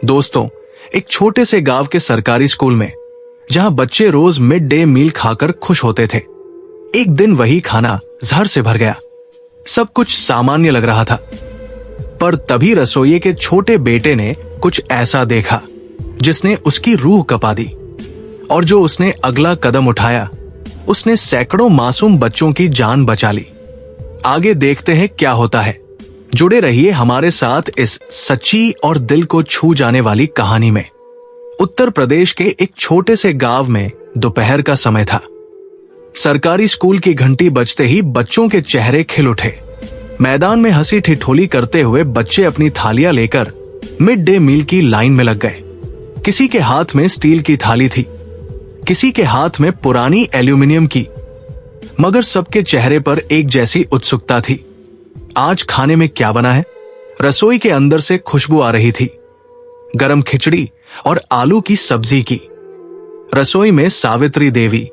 दोस्तों, एक छोटे से गांव के सरकारी स्कूल में, जहां बच्चे रोज मिड डे मील खाकर खुश होते थे, एक दिन वही खाना जहर से भर गया। सब कुछ सामान्य लग रहा था, पर तभी रसोइये के छोटे बेटे ने कुछ ऐसा देखा जिसने उसकी रूह कपा दी। और जो उसने अगला कदम उठाया, उसने सैकड़ों मासूम बच्चों की जान बचा ली। आगे देखते हैं क्या होता है। जुड़े रहिए हमारे साथ इस सच्ची और दिल को छू जाने वाली कहानी में। उत्तर प्रदेश के एक छोटे से गांव में दोपहर का समय था। सरकारी स्कूल की घंटी बजते ही बच्चों के चेहरे खिल उठे। मैदान में हंसी ठिठोली करते हुए बच्चे अपनी थालियां लेकर मिड डे मील की लाइन में लग गए। किसी के हाथ में स्टील की थाली थी, किसी के हाथ में पुरानी एल्यूमिनियम की, मगर सबके चेहरे पर एक जैसी उत्सुकता थी। आज खाने में क्या बना है? रसोई के अंदर से खुशबू आ रही थी, गरम खिचड़ी और आलू की सब्जी की। रसोई में सावित्री देवी,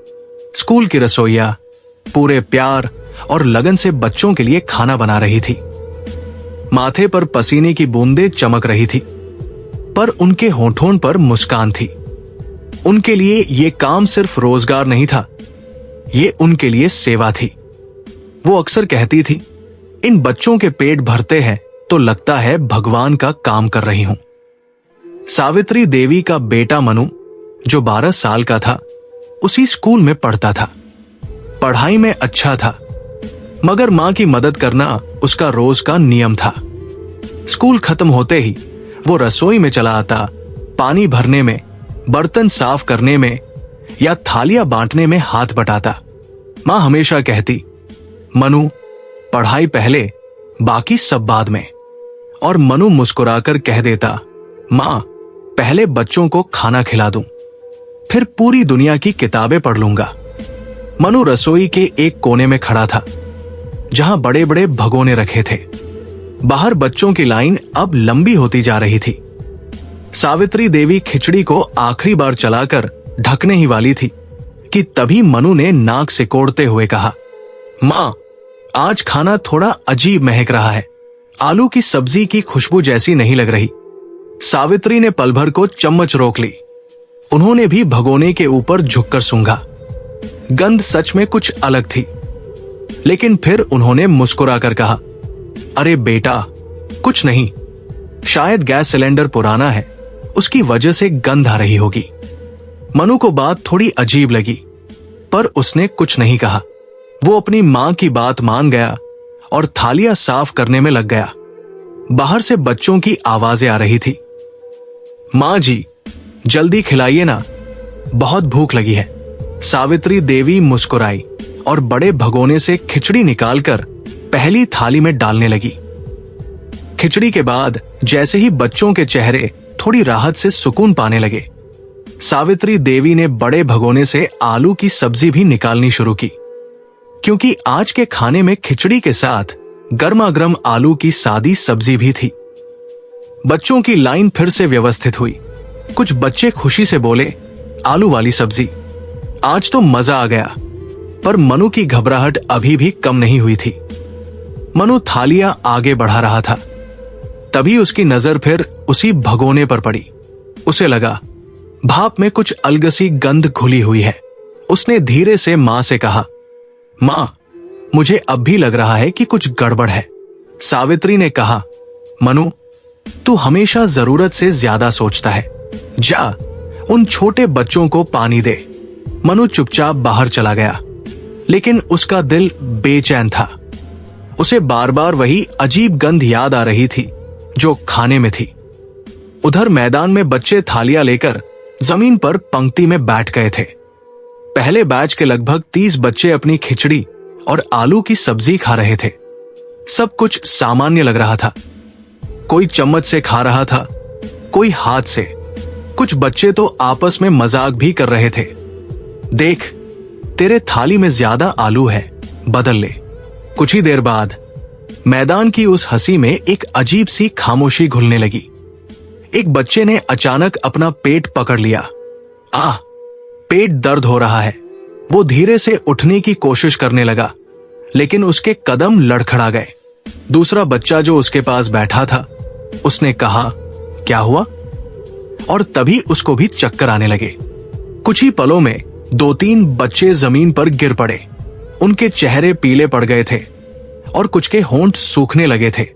स्कूल की रसोइया, पूरे प्यार और लगन से बच्चों के लिए खाना बना रही थी। माथे पर पसीने की बूंदें चमक रही थी, पर उनके होठों पर मुस्कान थी। उनके लिए ये काम सिर्फ रोजगार नहीं था, ये उनके लिए सेवा थी। वो अक्सर कहती थी, इन बच्चों के पेट भरते हैं तो लगता है भगवान का काम कर रही हूं। सावित्री देवी का बेटा मनु, जो 12 साल का था, उसी स्कूल में पढ़ता था। पढ़ाई में अच्छा था, मगर मां की मदद करना उसका रोज का नियम था। स्कूल खत्म होते ही वो रसोई में चला आता, पानी भरने में, बर्तन साफ करने में या थालियां बांटने में हाथ बटाता। मां हमेशा कहती, मनु, पढ़ाई पहले, बाकी सब बाद में। और मनु मुस्कुराकर कह देता, मां, पहले बच्चों को खाना खिला दूं, फिर पूरी दुनिया की किताबें पढ़ लूंगा। मनु रसोई के एक कोने में खड़ा था, जहां बड़े बड़े भगोने रखे थे। बाहर बच्चों की लाइन अब लंबी होती जा रही थी। सावित्री देवी खिचड़ी को आखिरी बार चलाकर ढकने ही वाली थी कि तभी मनु ने नाक सिकोड़ते हुए कहा, मां, आज खाना थोड़ा अजीब महक रहा है। आलू की सब्जी की खुशबू जैसी नहीं लग रही। सावित्री ने पल भर को चम्मच रोक ली। उन्होंने भी भगोने के ऊपर झुककर सूंघा। गंध सच में कुछ अलग थी, लेकिन फिर उन्होंने मुस्कुराकर कहा, अरे बेटा, कुछ नहीं, शायद गैस सिलेंडर पुराना है, उसकी वजह से गंध आ रही होगी। मनु को बात थोड़ी अजीब लगी, पर उसने कुछ नहीं कहा। वो अपनी मां की बात मान गया और थालियां साफ करने में लग गया। बाहर से बच्चों की आवाजें आ रही थी, मां जी, जल्दी खिलाइए ना, बहुत भूख लगी है। सावित्री देवी मुस्कुराई और बड़े भगोने से खिचड़ी निकालकर पहली थाली में डालने लगी। खिचड़ी के बाद जैसे ही बच्चों के चेहरे थोड़ी राहत से सुकून पाने लगे, सावित्री देवी ने बड़े भगोने से आलू की सब्जी भी निकालनी शुरू की, क्योंकि आज के खाने में खिचड़ी के साथ गर्मा गर्म आलू की सादी सब्जी भी थी। बच्चों की लाइन फिर से व्यवस्थित हुई। कुछ बच्चे खुशी से बोले, आलू वाली सब्जी, आज तो मजा आ गया। पर मनु की घबराहट अभी भी कम नहीं हुई थी। मनु थालियां आगे बढ़ा रहा था, तभी उसकी नजर फिर उसी भगोने पर पड़ी। उसे लगा भाप में कुछ अलगसी गंध घुली हुई है। उसने धीरे से मां से कहा, मां, मुझे अब भी लग रहा है कि कुछ गड़बड़ है। सावित्री ने कहा, मनु, तू हमेशा जरूरत से ज्यादा सोचता है, जा उन छोटे बच्चों को पानी दे। मनु चुपचाप बाहर चला गया, लेकिन उसका दिल बेचैन था। उसे बार बार वही अजीब गंध याद आ रही थी जो खाने में थी। उधर मैदान में बच्चे थालियां लेकर जमीन पर पंक्ति में बैठ गए थे। पहले बैच के लगभग 30 बच्चे अपनी खिचड़ी और आलू की सब्जी खा रहे थे। सब कुछ सामान्य लग रहा था। कोई चम्मच से खा रहा था, कोई हाथ से। कुछ बच्चे तो आपस में मजाक भी कर रहे थे, देख, तेरे थाली में ज्यादा आलू है, बदल ले। कुछ ही देर बाद मैदान की उस हंसी में एक अजीब सी खामोशी घुलने लगी। एक बच्चे ने अचानक अपना पेट पकड़ लिया। पेट दर्द हो रहा है। वो धीरे से उठने की कोशिश करने लगा, लेकिन उसके कदम लड़खड़ा गए। दूसरा बच्चा जो उसके पास बैठा था, उसने कहा, क्या हुआ? और तभी उसको भी चक्कर आने लगे। कुछ ही पलों में 2-3 बच्चे जमीन पर गिर पड़े। उनके चेहरे पीले पड़ गए थे और कुछ के होंठ सूखने लगे थे।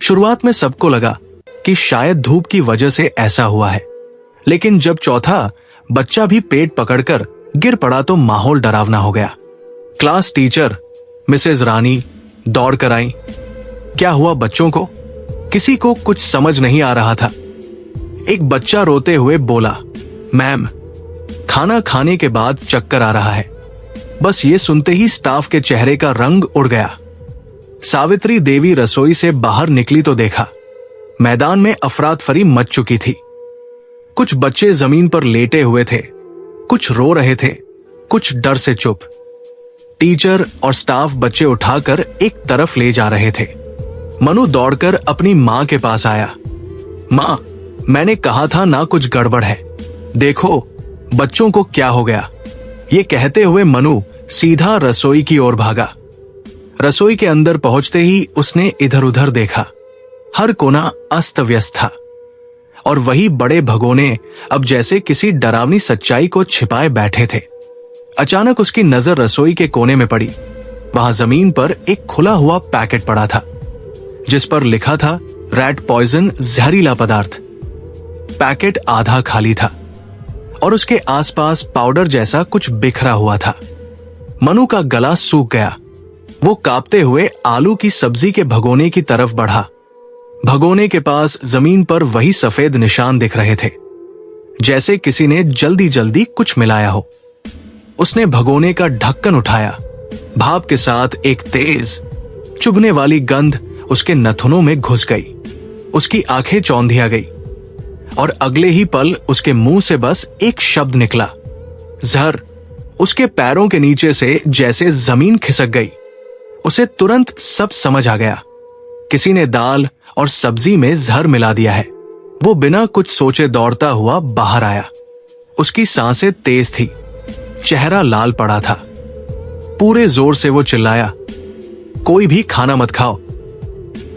शुरुआत में सबको लगा कि शायद धूप की वजह से ऐसा हुआ है, लेकिन जब चौथा बच्चा भी पेट पकड़कर गिर पड़ा तो माहौल डरावना हो गया। क्लास टीचर मिसेज रानी दौड़ कर आई। क्या हुआ बच्चों को? किसी को कुछ समझ नहीं आ रहा था। एक बच्चा रोते हुए बोला, मैम, खाना खाने के बाद चक्कर आ रहा है। बस ये सुनते ही स्टाफ के चेहरे का रंग उड़ गया। सावित्री देवी रसोई से बाहर निकली तो देखा मैदान में अफरातफरी मच चुकी थी। कुछ बच्चे जमीन पर लेटे हुए थे, कुछ रो रहे थे, कुछ डर से चुप। टीचर और स्टाफ बच्चे उठाकर एक तरफ ले जा रहे थे। मनु दौड़कर अपनी मां के पास आया। मां, मैंने कहा था ना कुछ गड़बड़ है, देखो बच्चों को क्या हो गया। ये कहते हुए मनु सीधा रसोई की ओर भागा। रसोई के अंदर पहुंचते ही उसने इधर उधर देखा। हर कोना अस्त व्यस्त था और वही बड़े भगोने अब जैसे किसी डरावनी सच्चाई को छिपाए बैठे थे। अचानक उसकी नजर रसोई के कोने में पड़ी। वहां जमीन पर एक खुला हुआ पैकेट पड़ा था जिस पर लिखा था रैट पॉइजन, जहरीला पदार्थ। पैकेट आधा खाली था और उसके आसपास पाउडर जैसा कुछ बिखरा हुआ था। मनु का गला सूख गया। वो कांपते हुए आलू की सब्जी के भगोने की तरफ बढ़ा। भगोने के पास जमीन पर वही सफेद निशान दिख रहे थे, जैसे किसी ने जल्दी जल्दी कुछ मिलाया हो। उसने भगोने का ढक्कन उठाया। भाप के साथ एक तेज चुभने वाली गंध उसके नथुनों में घुस गई। उसकी आंखें चौंधिया गई और अगले ही पल उसके मुंह से बस एक शब्द निकला, जहर। उसके पैरों के नीचे से जैसे जमीन खिसक गई। उसे तुरंत सब समझ आ गया। किसी ने दाल और सब्जी में जहर मिला दिया है। वो बिना कुछ सोचे दौड़ता हुआ बाहर आया। उसकी सांसें तेज थी, चेहरा लाल पड़ा था। पूरे जोर से वो चिल्लाया, कोई भी खाना मत खाओ,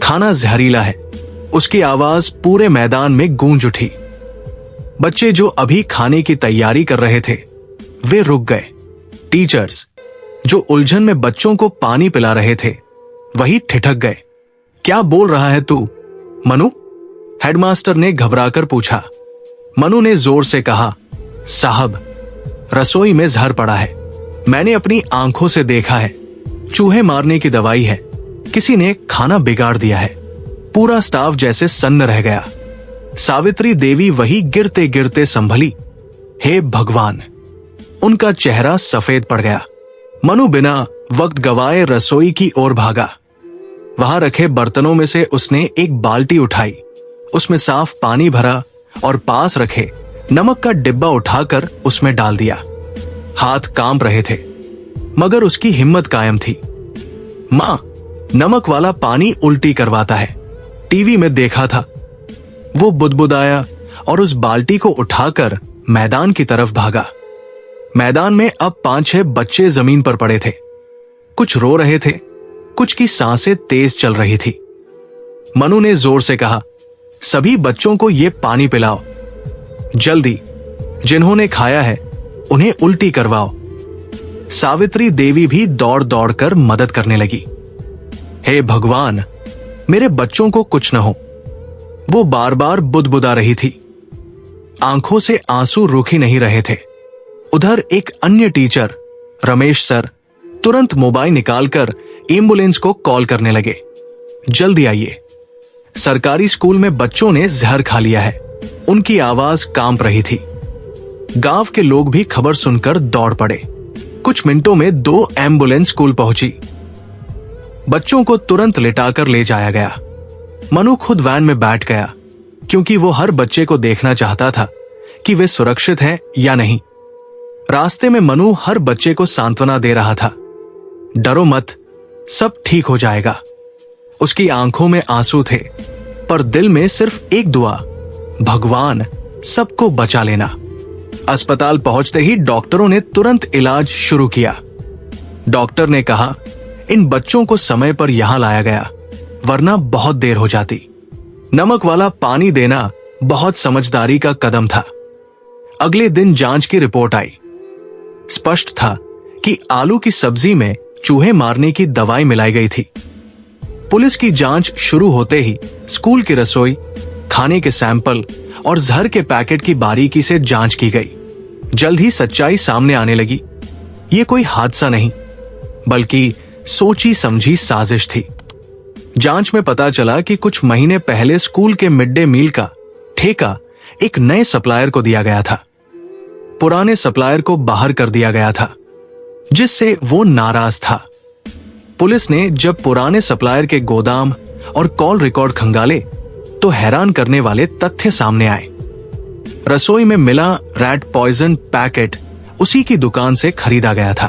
खाना जहरीला है। उसकी आवाज पूरे मैदान में गूंज उठी। बच्चे जो अभी खाने की तैयारी कर रहे थे वे रुक गए। टीचर्स जो उलझन में बच्चों को पानी पिला रहे थे वही ठिठक गए। क्या बोल रहा है तू, मनु? हेडमास्टर ने घबराकर पूछा। मनु ने जोर से कहा, साहब, रसोई में जहर पड़ा है। मैंने अपनी आंखों से देखा है। चूहे मारने की दवाई है। किसी ने खाना बिगाड़ दिया है। पूरा स्टाफ जैसे सन्न रह गया। सावित्री देवी वही गिरते गिरते संभली। हे भगवान! उनका चेहरा सफेद पड़ गया। मनु बिना वक्त गवाए रसोई की ओर भागा। वहां रखे बर्तनों में से उसने एक बाल्टी उठाई, उसमें साफ पानी भरा और पास रखे नमक का डिब्बा उठाकर उसमें डाल दिया। हाथ कांप रहे थे मगर उसकी हिम्मत कायम थी। मां, नमक वाला पानी उल्टी करवाता है, टीवी में देखा था। वो बुदबुदाया और उस बाल्टी को उठाकर मैदान की तरफ भागा। मैदान में अब 5-6 बच्चे जमीन पर पड़े थे। कुछ रो रहे थे, कुछ की सांसें तेज चल रही थी। मनु ने जोर से कहा, सभी बच्चों को ये पानी पिलाओ, जल्दी। जिन्होंने खाया है उन्हें उल्टी करवाओ। सावित्री देवी भी दौड़ दौड़कर मदद करने लगी। हे भगवान, मेरे बच्चों को कुछ न हो। वो बार बार बुदबुदा रही थी। आंखों से आंसू रुक ही नहीं रहे थे। उधर एक अन्य टीचर, रमेश सर, तुरंत मोबाइल निकालकर एम्बुलेंस को कॉल करने लगे। जल्दी आइए, सरकारी स्कूल में बच्चों ने जहर खा लिया है। उनकी आवाज कांप रही थी। गांव के लोग भी खबर सुनकर दौड़ पड़े। कुछ मिनटों में 2 एम्बुलेंस स्कूल पहुंची। बच्चों को तुरंत लिटाकर ले जाया गया। मनु खुद वैन में बैठ गया क्योंकि वो हर बच्चे को देखना चाहता था कि वे सुरक्षित हैं या नहीं। रास्ते में मनु हर बच्चे को सांत्वना दे रहा था, डरो मत, सब ठीक हो जाएगा। उसकी आंखों में आंसू थे पर दिल में सिर्फ एक दुआ, भगवान सबको बचा लेना। अस्पताल पहुंचते ही डॉक्टरों ने तुरंत इलाज शुरू किया। डॉक्टर ने कहा, इन बच्चों को समय पर यहां लाया गया वरना बहुत देर हो जाती। नमक वाला पानी देना बहुत समझदारी का कदम था। अगले दिन जांच की रिपोर्ट आई। स्पष्ट था कि आलू की सब्जी में चूहे मारने की दवाई मिलाई गई थी। पुलिस की जांच शुरू होते ही स्कूल की रसोई, खाने के सैंपल और जहर के पैकेट की बारीकी से जांच की गई। जल्द ही सच्चाई सामने आने लगी। ये कोई हादसा नहीं, बल्कि सोची समझी साजिश थी। जांच में पता चला कि कुछ महीने पहले स्कूल के मिड डे मील का ठेका एक नए सप्लायर को दिया गया था। पुराने सप्लायर को बाहर कर दिया गया था, जिससे वो नाराज था। पुलिस ने जब पुराने सप्लायर के गोदाम और कॉल रिकॉर्ड खंगाले तो हैरान करने वाले तथ्य सामने आए। रसोई में मिला रैट पॉइजन पैकेट उसी की दुकान से खरीदा गया था।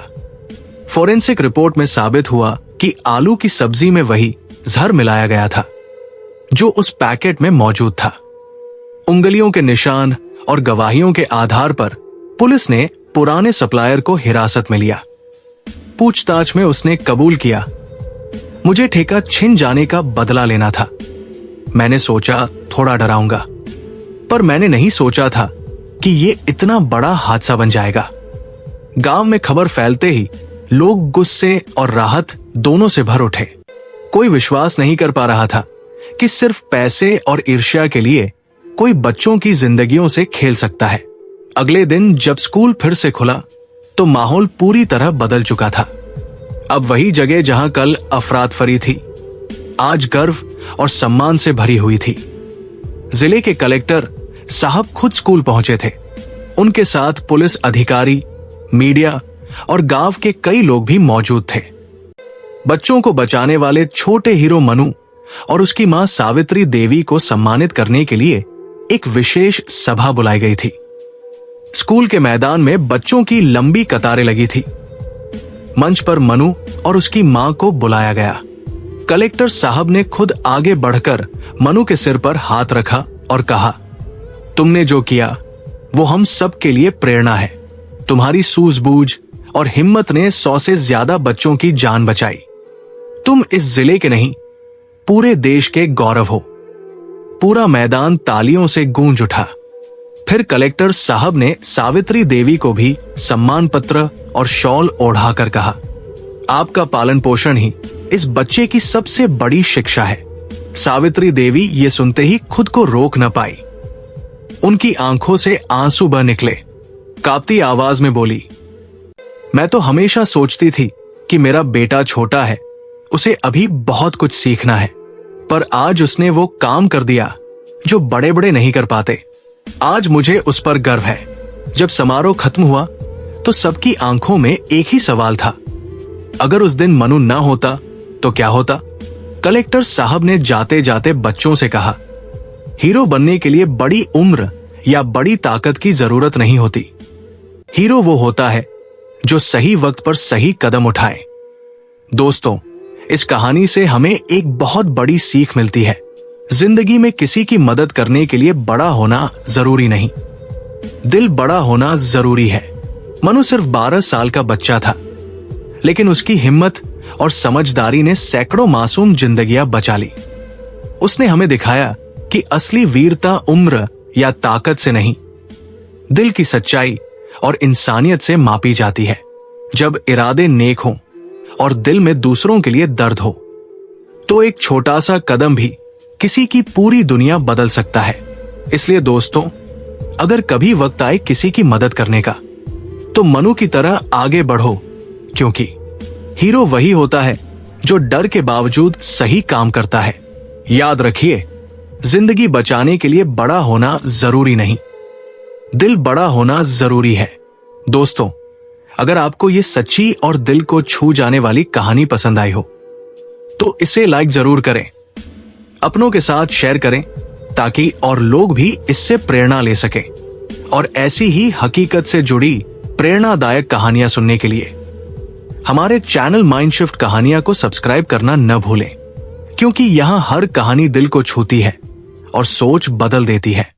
फोरेंसिक रिपोर्ट में साबित हुआ कि आलू की सब्जी में वही जहर मिलाया गया था जो उस पैकेट में मौजूद था। उंगलियों के निशान और गवाहियों के आधार पर पुलिस ने पुराने सप्लायर को हिरासत में लिया। पूछताछ में उसने कबूल किया, मुझे ठेका छिन जाने का बदला लेना था। मैंने सोचा थोड़ा डराऊंगा, पर मैंने नहीं सोचा था कि ये इतना बड़ा हादसा बन जाएगा। गांव में खबर फैलते ही लोग गुस्से और राहत दोनों से भर उठे। कोई विश्वास नहीं कर पा रहा था कि सिर्फ पैसे और ईर्ष्या के लिए कोई बच्चों की जिंदगियों से खेल सकता है। अगले दिन जब स्कूल फिर से खुला तो माहौल पूरी तरह बदल चुका था। अब वही जगह जहां कल अफरातफरी थी, आज गर्व और सम्मान से भरी हुई थी। जिले के कलेक्टर साहब खुद स्कूल पहुंचे थे। उनके साथ पुलिस अधिकारी, मीडिया और गांव के कई लोग भी मौजूद थे। बच्चों को बचाने वाले छोटे हीरो मनु और उसकी मां सावित्री देवी को सम्मानित करने के लिए एक विशेष सभा बुलाई गई थी। स्कूल के मैदान में बच्चों की लंबी कतारें लगी थी। मंच पर मनु और उसकी मां को बुलाया गया। कलेक्टर साहब ने खुद आगे बढ़कर मनु के सिर पर हाथ रखा और कहा, तुमने जो किया वो हम सब के लिए प्रेरणा है। तुम्हारी सूझबूझ और हिम्मत ने 100 से ज्यादा बच्चों की जान बचाई। तुम इस जिले के नहीं, पूरे देश के गौरव हो। पूरा मैदान तालियों से गूंज उठा। फिर कलेक्टर साहब ने सावित्री देवी को भी सम्मान पत्र और शॉल ओढ़ाकर कहा, आपका पालन पोषण ही इस बच्चे की सबसे बड़ी शिक्षा है। सावित्री देवी ये सुनते ही खुद को रोक न पाई। उनकी आंखों से आंसू बह निकले। कांपती आवाज में बोली, मैं तो हमेशा सोचती थी कि मेरा बेटा छोटा है, उसे अभी बहुत कुछ सीखना है, पर आज उसने वो काम कर दिया जो बड़े बड़े नहीं कर पाते। आज मुझे उस पर गर्व है। जब समारोह खत्म हुआ तो सबकी आंखों में एक ही सवाल था, अगर उस दिन मनु ना होता तो क्या होता? कलेक्टर साहब ने जाते जाते बच्चों से कहा, हीरो बनने के लिए बड़ी उम्र या बड़ी ताकत की जरूरत नहीं होती। हीरो वो होता है जो सही वक्त पर सही कदम उठाए। दोस्तों, इस कहानी से हमें एक बहुत बड़ी सीख मिलती है। जिंदगी में किसी की मदद करने के लिए बड़ा होना जरूरी नहीं, दिल बड़ा होना जरूरी है। मनु सिर्फ 12 साल का बच्चा था, लेकिन उसकी हिम्मत और समझदारी ने सैकड़ों मासूम जिंदगियां बचा ली। उसने हमें दिखाया कि असली वीरता उम्र या ताकत से नहीं, दिल की सच्चाई और इंसानियत से मापी जाती है। जब इरादे नेक हों और दिल में दूसरों के लिए दर्द हो, तो एक छोटा सा कदम भी किसी की पूरी दुनिया बदल सकता है। इसलिए दोस्तों, अगर कभी वक्त आए किसी की मदद करने का, तो मनु की तरह आगे बढ़ो, क्योंकि हीरो वही होता है जो डर के बावजूद सही काम करता है। याद रखिए, जिंदगी बचाने के लिए बड़ा होना जरूरी नहीं, दिल बड़ा होना जरूरी है। दोस्तों, अगर आपको ये सच्ची और दिल को छू जाने वाली कहानी पसंद आई हो तो इसे लाइक जरूर करें, अपनों के साथ शेयर करें, ताकि और लोग भी इससे प्रेरणा ले सकें। और ऐसी ही हकीकत से जुड़ी प्रेरणादायक कहानियां सुनने के लिए हमारे चैनल माइंडशिफ्ट कहानियां को सब्सक्राइब करना न भूलें, क्योंकि यहां हर कहानी दिल को छूती है और सोच बदल देती है।